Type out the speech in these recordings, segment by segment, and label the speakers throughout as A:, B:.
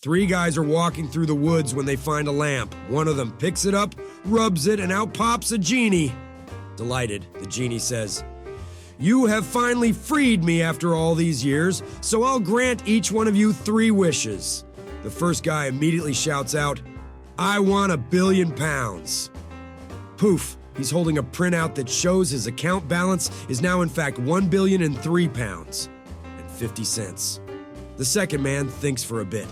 A: Three guys are walking through the woods when they find a lamp. One of them picks it up, rubs it, and out pops a genie. Delighted, the genie says, "You have finally freed me after all these years, so I'll grant each one of you 3 wishes." The first guy immediately shouts out, "I want £1 billion." Poof, he's holding a printout that shows his account balance is now in fact £1,003.50. The second man thinks for a bit,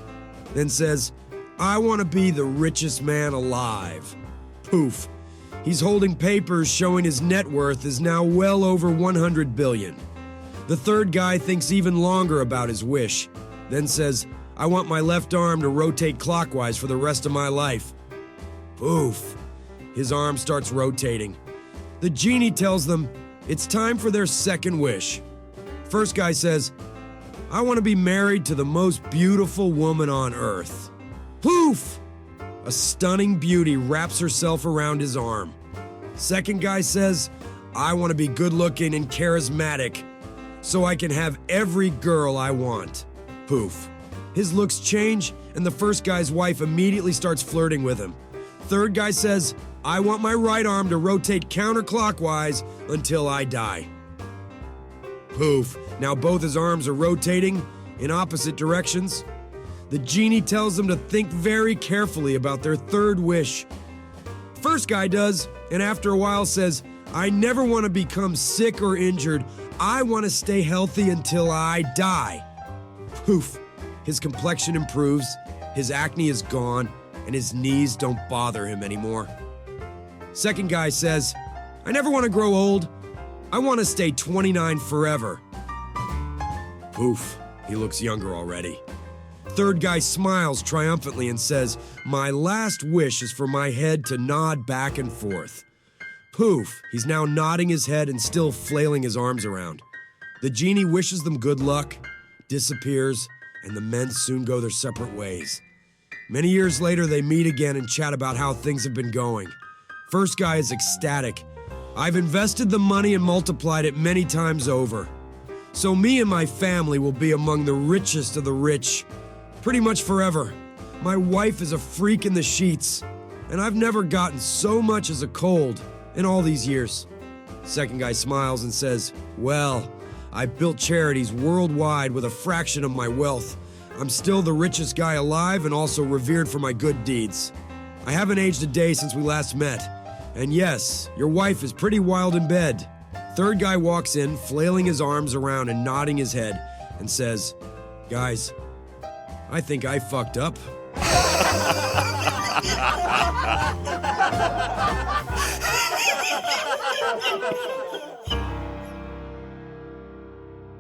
A: then says, "I want to be the richest man alive." Poof, he's holding papers showing his net worth is now well over $100 billion. The third guy thinks even longer about his wish, then says, "I want my left arm to rotate clockwise for the rest of my life." Poof, his arm starts rotating. The genie tells them it's time for their second wish. First guy says, "I want to be married to the most beautiful woman on earth." Poof! A stunning beauty wraps herself around his arm. Second guy says, "I want to be good-looking and charismatic so I can have every girl I want." Poof. His looks change, and the first guy's wife immediately starts flirting with him. Third guy says, "I want my right arm to rotate counterclockwise until I die." Poof. Now both his arms are rotating in opposite directions. The genie tells them to think very carefully about their third wish. First guy does, and after a while says, "I never want to become sick or injured. I want to stay healthy until I die." Poof. His complexion improves, his acne is gone, and his knees don't bother him anymore. Second guy says, "I never want to grow old. I want to stay 29 forever." Poof, he looks younger already. Third guy smiles triumphantly and says, "My last wish is for my head to nod back and forth." Poof, he's now nodding his head and still flailing his arms around. The genie wishes them good luck, disappears, and the men soon go their separate ways. Many years later, they meet again and chat about how things have been going. First guy is ecstatic. "I've invested the money and multiplied it many times over. So me and my family will be among the richest of the rich, pretty much forever. My wife is a freak in the sheets, and I've never gotten so much as a cold in all these years." Second guy smiles and says, "Well, I've built charities worldwide with a fraction of my wealth. I'm still the richest guy alive and also revered for my good deeds. I haven't aged a day since we last met. And yes, your wife is pretty wild in bed." Third guy walks in, flailing his arms around and nodding his head, and says, "Guys, I think I fucked up."